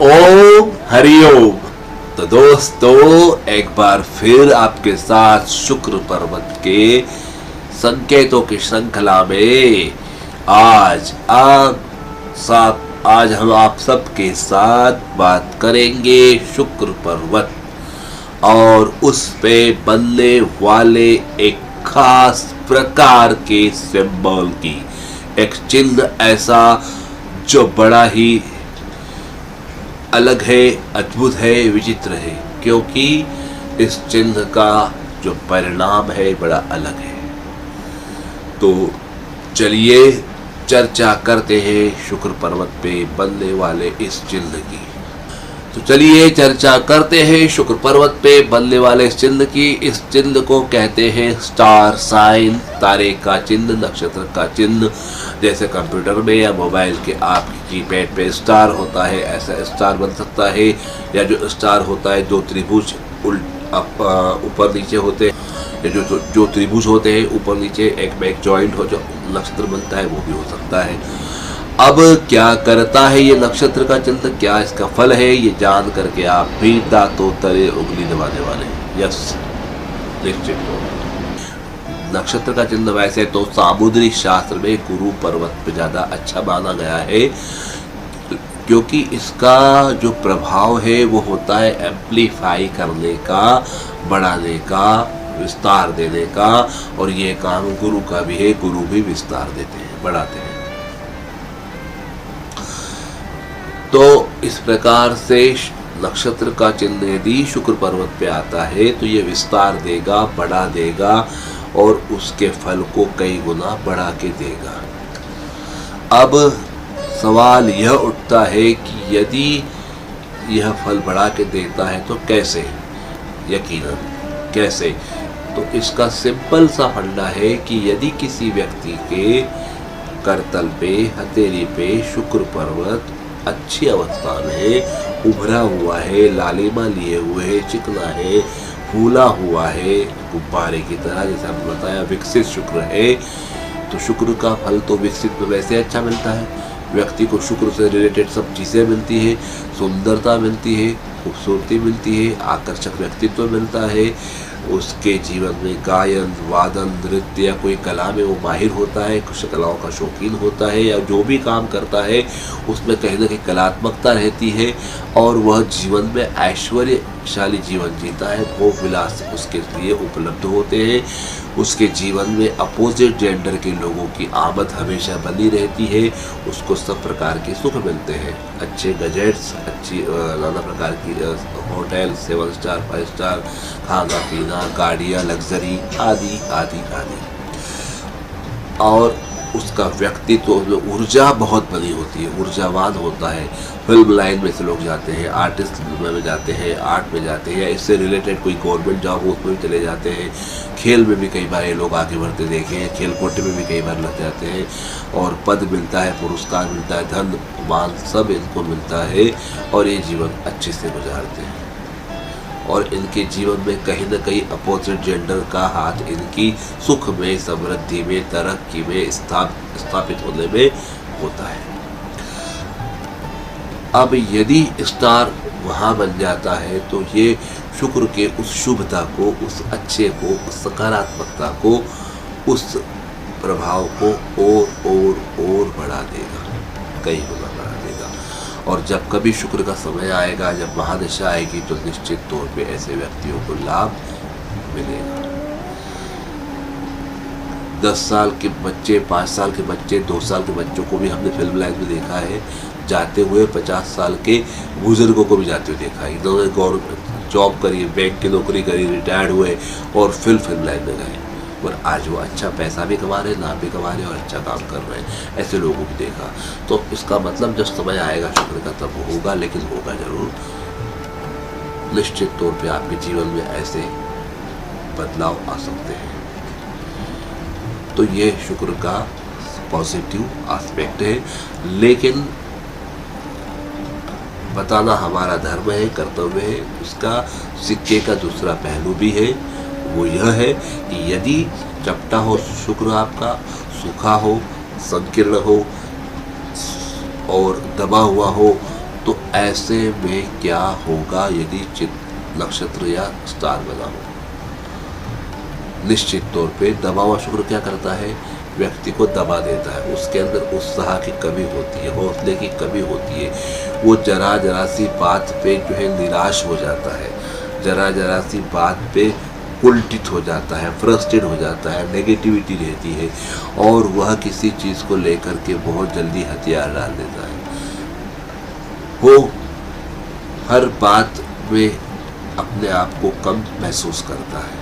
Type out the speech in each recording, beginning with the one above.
ओम हरिओम। तो दोस्तों, एक बार फिर आपके साथ शुक्र पर्वत के संकेतों की श्रृंखला में आज हम आप सबके साथ बात करेंगे शुक्र पर्वत और उस पे बनने वाले एक खास प्रकार के सिंबल की, एक चिन्ह ऐसा जो बड़ा ही अलग है, अद्भुत है, विचित्र है, क्योंकि इस चिन्ह का जो परिणाम है बड़ा अलग है। तो चलिए चर्चा करते हैं शुक्र पर्वत पे बनने वाले इस चिन्ह की। इस चिन्ह की। इस चिन्ह को कहते हैं स्टार साइन, तारे का चिन्ह, नक्षत्र का चिन्ह। जैसे कंप्यूटर में या मोबाइल के आपके कीपैड पे स्टार होता है, ऐसा स्टार बन सकता है। या जो स्टार होता है, दो त्रिभुज ऊपर नीचे होते हैं, या जो त्रिभुज होते हैं ऊपर नीचे एक में एक जॉइंट हो जो नक्षत्र बनता है, वो भी हो सकता है। अब क्या करता है ये नक्षत्र का चिन्ह, क्या इसका फल है, ये जान करके आप भी दांतों तले उंगली दबाने वाले हैं। यस, निश्चित हो। नक्षत्र का चिन्ह वैसे तो सामुद्रिक शास्त्र में गुरु पर्वत पे ज्यादा अच्छा माना गया है, क्योंकि इसका जो प्रभाव है वो होता है एम्प्लीफाई करने का, बढ़ाने का, विस्तार देने का, और ये काम गुरु का भी है। गुरु भी विस्तार देते हैं, बढ़ाते हैं। तो इस प्रकार से नक्षत्र का चिन्ह यदि शुक्र पर्वत पे आता है तो ये विस्तार देगा, बढ़ा देगा और उसके फल को कई गुना बढ़ा के देगा। अब सवाल यह उठता है कि यदि यह फल बढ़ा के देता है तो कैसे? यकीनन कैसे? तो इसका सिंपल सा फंडा है कि यदि किसी व्यक्ति के करतल पे, हथेली पे शुक्र पर्वत अच्छी अवस्था में उभरा हुआ है, लालिमा लिए हुए है, चिकना है, फूला हुआ है, गुब्बारे की तरह, जैसे हमने बताया विकसित शुक्र है, तो शुक्र का फल तो विकसित में वैसे अच्छा मिलता है। व्यक्ति को शुक्र से रिलेटेड सब चीज़ें मिलती है, सुंदरता मिलती है, खूबसूरती मिलती है, आकर्षक व्यक्तित्व मिलता है। उसके जीवन में गायन, वादन, नृत्य या कोई कला में वो माहिर होता है, कुछ कलाओं का शौकीन होता है, या जो भी काम करता है उसमें कहीं ना कहीं कलात्मकता रहती है, और वह जीवन में ऐश्वर्यशाली जीवन जीता है। भोग विलास उसके लिए उपलब्ध होते हैं। उसके जीवन में अपोजिट जेंडर के लोगों की आमद हमेशा बनी रहती है। उसको सब प्रकार के सुख मिलते हैं, अच्छे गजेट्स, अच्छी नाना प्रकार की होटल, 7 स्टार 5 स्टार, खाना पीना, गाड़ियाँ, लग्जरी आदि आदि आदि। और उसका व्यक्तित्व में ऊर्जा बहुत बनी होती है, ऊर्जावान होता है। फिल्म लाइन में से लोग जाते हैं, आर्टिस्ट में जाते हैं, आर्ट में जाते हैं, या इससे रिलेटेड कोई गवर्नमेंट जॉब हो उसमें भी चले जाते हैं। खेल में भी कई बार ये लोग आगे बढ़ते देखे हैं, खेल कोटे में भी कई बार लग जाते हैं, और पद मिलता है, पुरस्कार मिलता है, धन मान सब इनको मिलता है, और ये जीवन अच्छे से गुजारते हैं। और इनके जीवन में कहीं न कहीं अपोजिट जेंडर का हाथ इनकी सुख में, समृद्धि में, तरक्की में, स्थापित होने में होता है। अब यदि स्टार वहाँ बन जाता है तो ये शुक्र के उस शुभता को, उस अच्छे को, उस सकारात्मकता को, उस प्रभाव को और बढ़ा देगा, कई गुना बढ़ा देगा। और जब कभी शुक्र का समय आएगा, जब महादशा आएगी, तो निश्चित तौर पे ऐसे व्यक्तियों को लाभ मिलेगा। 10 साल के बच्चे, 5 साल के बच्चे, 2 साल के बच्चों को भी हमने फिल्म लाइन में देखा है जाते हुए, 50 साल के बुजुर्गों को भी जाते हुए देखा है। इन्होंने गवर्नमेंट जॉब करी, बैंक की नौकरी करी, रिटायर्ड हुए और फिल्म लाइन में गए, और आज वो अच्छा पैसा भी कमा रहे, नाम भी कमा रहे और अच्छा काम कर रहे हैं। ऐसे लोगों को देखा। तो इसका मतलब जब समय आएगा शुक्र का तब होगा, लेकिन होगा जरूर। निश्चित तौर पे आपके जीवन में ऐसे बदलाव आ सकते हैं। तो ये शुक्र का पॉजिटिव एस्पेक्ट है, लेकिन बताना हमारा धर्म है, कर्तव्य है। उसका सिक्के का दूसरा पहलू भी है, वो यह है कि यदि चपटा हो शुक्र, आपका सूखा हो, संकीर्ण हो और दबा हुआ हो, तो ऐसे में क्या होगा यदि नक्षत्र या स्टार बना हो? निश्चित तौर पे दबा हुआ शुक्र क्या करता है? व्यक्ति को दबा देता है, उसके अंदर उत्साह की कमी होती है, हौसले की कमी होती है, वो जरा जरा सी बात पे जो है निराश हो जाता है, जरा जरा सी बात पे उल्टित हो जाता है, फ्रस्ट्रेट हो जाता है, नेगेटिविटी रहती है और वह किसी चीज़ को लेकर के बहुत जल्दी हथियार डाल देता है। वो हर बात में अपने आप को कम महसूस करता है,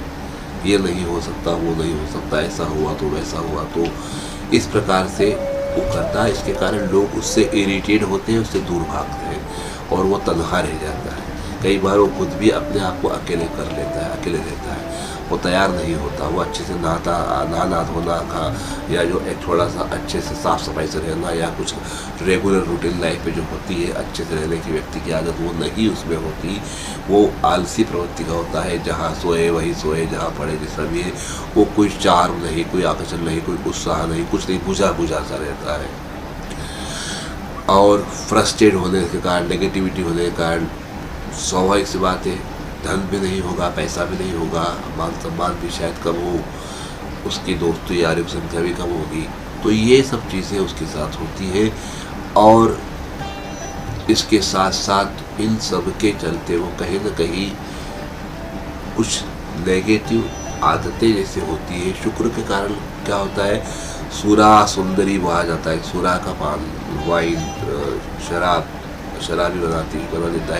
ये नहीं हो सकता, वो नहीं हो सकता, ऐसा हुआ तो वैसा हुआ तो, इस प्रकार से वो करता है। इसके कारण लोग उससे इरिटेट होते हैं, उससे दूर भागते हैं और वो तन्हा रह जाता है। कई बार वो खुद भी अपने आप को अकेले कर लेता है, अकेले रहता है, वो तैयार नहीं होता, वो अच्छे से नहाना धोना का या जो एक थोड़ा सा अच्छे से साफ़ सफाई से रहना या कुछ रेगुलर रूटीन लाइफ में जो होती है अच्छे से रहने की व्यक्ति की आदत, वो नहीं उसमें होती। वो आलसी प्रवृत्ति का होता है, जहाँ सोए वही सोए, जहाँ पड़े जैसा भी है, वो कोई चार्म नहीं, कोई आकर्षण नहीं, कोई उत्साह नहीं, कुछ नहीं, बुझा बुझा सा रहता है। और फ्रस्ट्रेट होने के कारण, नेगेटिविटी होने के कारण स्वाभाविक सी बात है, धन भी नहीं होगा, पैसा भी नहीं होगा, मान सम्मान भी शायद कम हो, उसकी दोस्तों यारी की संख्या भी कम होगी। तो ये सब चीज़ें उसके साथ होती है और इसके साथ साथ इन सब के चलते वो कहीं ना कहीं कुछ नेगेटिव आदतें जैसे होती है। शुक्र के कारण क्या होता है, सूरा सुंदरी बहा जाता है, सूरा का पान, वाइन, शराब, शराबी बना देता है।